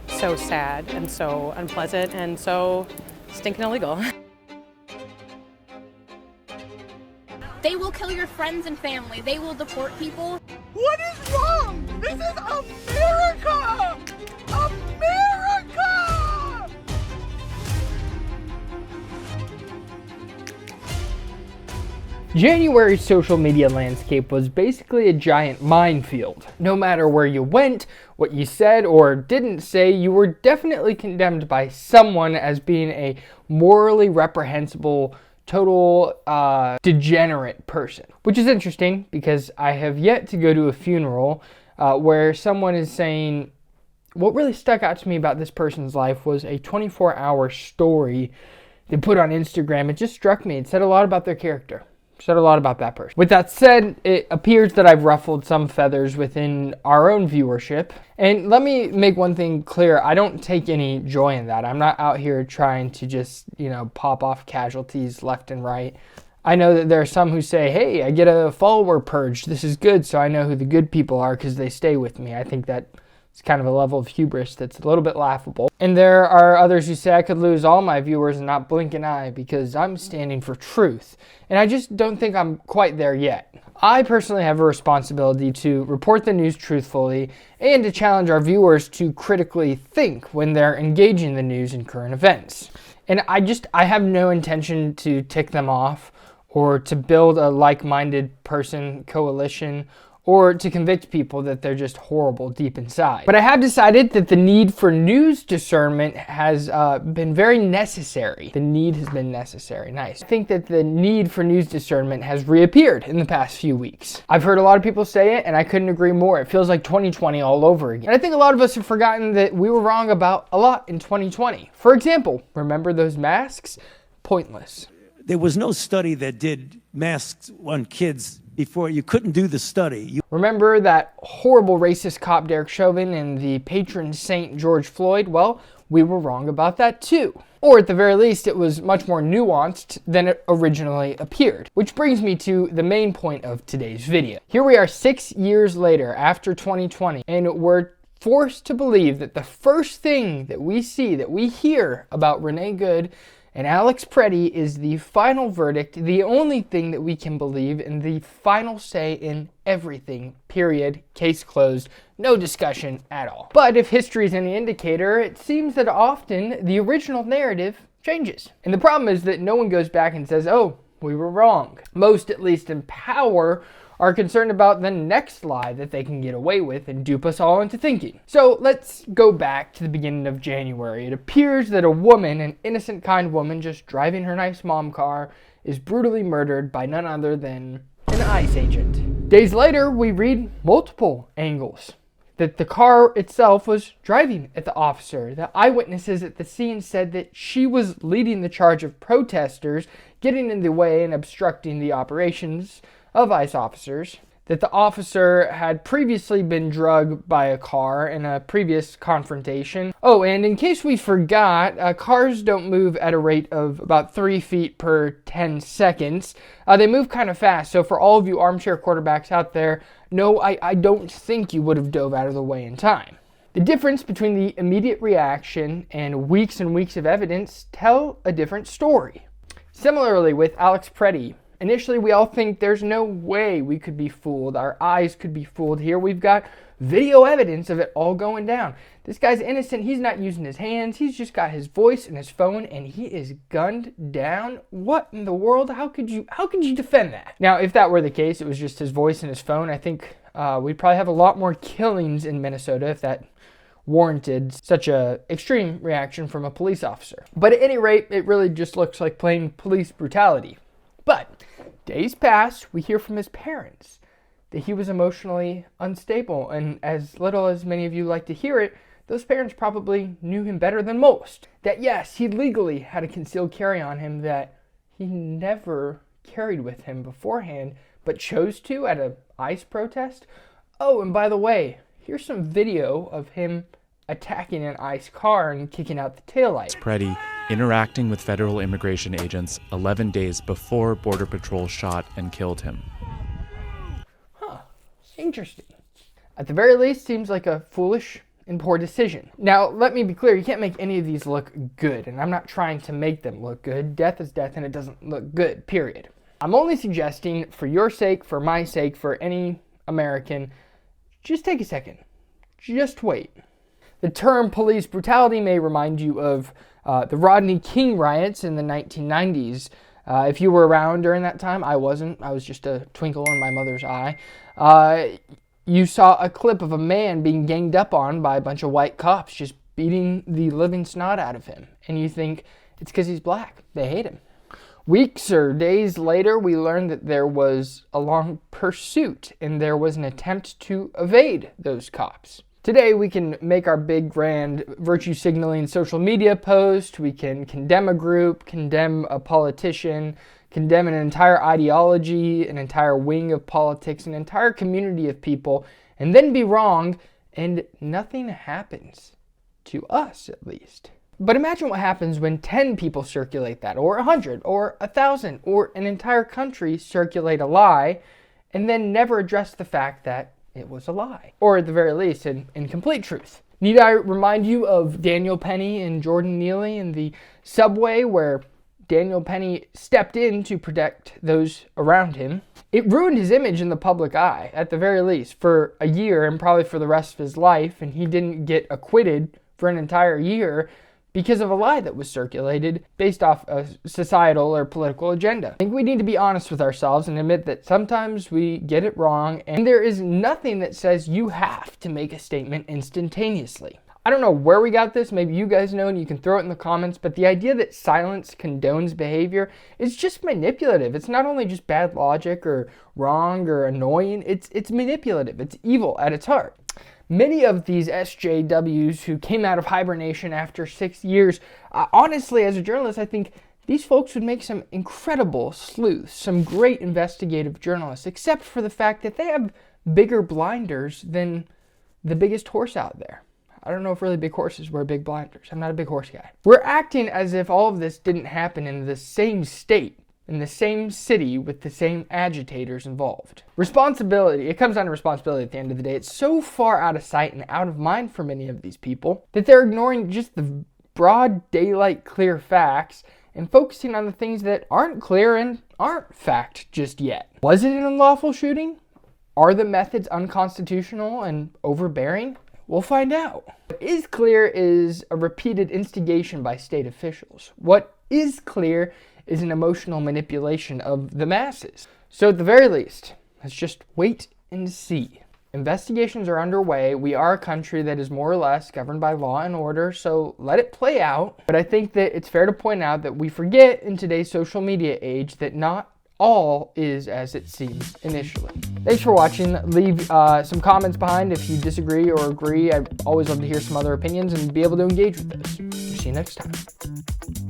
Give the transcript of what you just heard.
So sad and so unpleasant and so stinking illegal. They will kill your friends and family. They will deport people. What is wrong? This is America! America! January's social media landscape was basically a giant minefield. No matter where you went, what you said or didn't say, you were definitely condemned by someone as being a morally reprehensible, total degenerate person. Which is interesting because I have yet to go to a funeral where someone is saying, what really stuck out to me about this person's life was a 24-hour story they put on Instagram. It just struck me. It said a lot about their character. Said a lot about that person. With that said, it appears that I've ruffled some feathers within our own viewership. And let me make one thing clear. I don't take any joy in that. I'm not out here trying to just, pop off casualties left and right. I know that there are some who say, hey, I get a follower purge. This is good, so I know who the good people are because they stay with me. I think that it's kind of a level of hubris that's a little bit laughable. And there are others who say I could lose all my viewers and not blink an eye because I'm standing for truth. And I just don't think I'm quite there yet. I personally have a responsibility to report the news truthfully and to challenge our viewers to critically think when they're engaging the news and current events. And I have no intention to tick them off or to build a like-minded person coalition or to convict people that they're just horrible deep inside. But I have decided that the need for news discernment has been very necessary. The need has been necessary. Nice. I think that the need for news discernment has reappeared in the past few weeks. I've heard a lot of people say it, and I couldn't agree more. It feels like 2020 all over again. And I think a lot of us have forgotten that we were wrong about a lot in 2020. For example, remember those masks? Pointless. There was no study that did masks on kids before. You couldn't do the study. Remember that horrible racist cop Derek Chauvin and the patron saint George Floyd? Well, we were wrong about that too. Or at the very least, it was much more nuanced than it originally appeared. Which brings me to the main point of today's video. Here we are 6 years later after 2020, and we're forced to believe that the first thing that we see, that we hear about Renee Good and Alex Preddy is the final verdict, the only thing that we can believe, and the final say in everything, period, case closed, no discussion at all. But if history is any indicator, it seems that often the original narrative changes. And the problem is that no one goes back and says, oh, we were wrong. Most, at least in power, are concerned about the next lie that they can get away with and dupe us all into thinking. So let's go back to the beginning of January. It appears that a woman, an innocent, kind woman, just driving her nice mom car, is brutally murdered by none other than an ICE agent. Days later, we read multiple angles. That the car itself was driving at the officer. The eyewitnesses at the scene said that she was leading the charge of protesters, getting in the way and obstructing the operations of ICE officers, that the officer had previously been drugged by a car in a previous confrontation. Oh, and in case we forgot, cars don't move at a rate of about 3 feet per 10 seconds. They move kind of fast, so for all of you armchair quarterbacks out there, no, I don't think you would have dove out of the way in time. The difference between the immediate reaction and weeks of evidence tell a different story. Similarly with Alex Preddy, initially, we all think there's no way we could be fooled. Our eyes could be fooled here. We've got video evidence of it all going down. This guy's innocent. He's not using his hands. He's just got his voice and his phone, and he is gunned down. What in the world? How could you defend that? Now, if that were the case, it was just his voice and his phone, I think we'd probably have a lot more killings in Minnesota if that warranted such a extreme reaction from a police officer. But at any rate, it really just looks like plain police brutality. But days pass, we hear from his parents that he was emotionally unstable, and as little as many of you like to hear it, those parents probably knew him better than most. That yes, he legally had a concealed carry on him that he never carried with him beforehand, but chose to at an ICE protest. Oh, and by the way, here's some video of him attacking an ICE car and kicking out the taillight. Preddy interacting with federal immigration agents 11 days before Border Patrol shot and killed him. Interesting. At the very least, seems like a foolish and poor decision. Now, let me be clear, you can't make any of these look good, and I'm not trying to make them look good. Death is death, and it doesn't look good, period. I'm only suggesting, for your sake, for my sake, for any American, just take a second. Just wait. The term police brutality may remind you of the Rodney King riots in the 1990s. If you were around during that time, I wasn't. I was just a twinkle in my mother's eye. You saw a clip of a man being ganged up on by a bunch of white cops just beating the living snot out of him. And you think it's because he's black. They hate him. Weeks or days later, we learned that there was a long pursuit and there was an attempt to evade those cops. Today, we can make our big, grand, virtue-signaling social media post. We can condemn a group, condemn a politician, condemn an entire ideology, an entire wing of politics, an entire community of people, and then be wrong, and nothing happens. To us, at least. But imagine what happens when 10 people circulate that, or 100, or 1,000, or an entire country circulate a lie, and then never address the fact that it was a lie. Or at the very least, in complete truth. Need I remind you of Daniel Penny and Jordan Neely in the subway where Daniel Penny stepped in to protect those around him? It ruined his image in the public eye, at the very least, for a year and probably for the rest of his life, and he didn't get acquitted for an entire year because of a lie that was circulated based off a societal or political agenda. I think we need to be honest with ourselves and admit that sometimes we get it wrong, and there is nothing that says you have to make a statement instantaneously. I don't know where we got this, maybe you guys know and you can throw it in the comments, but the idea that silence condones behavior is just manipulative. It's not only just bad logic or wrong or annoying, it's manipulative, it's evil at its heart. Many of these SJWs who came out of hibernation after 6 years, honestly, as a journalist, I think these folks would make some incredible sleuths, some great investigative journalists, except for the fact that they have bigger blinders than the biggest horse out there. I don't know if really big horses wear big blinders. I'm not a big horse guy. We're acting as if all of this didn't happen in the same state, in the same city with the same agitators involved. Responsibility, it comes down to responsibility at the end of the day. It's so far out of sight and out of mind for many of these people that they're ignoring just the broad daylight clear facts and focusing on the things that aren't clear and aren't fact just yet. Was it an unlawful shooting? Are the methods unconstitutional and overbearing? We'll find out. What is clear is a repeated instigation by state officials. What is clear is an emotional manipulation of the masses. So at the very least, let's just wait and see. Investigations are underway. We are a country that is more or less governed by law and order, so let it play out. But I think that it's fair to point out that we forget in today's social media age that not all is as it seems initially. Thanks for watching. Leave some comments behind if you disagree or agree. I'd always love to hear some other opinions and be able to engage with those. See you next time.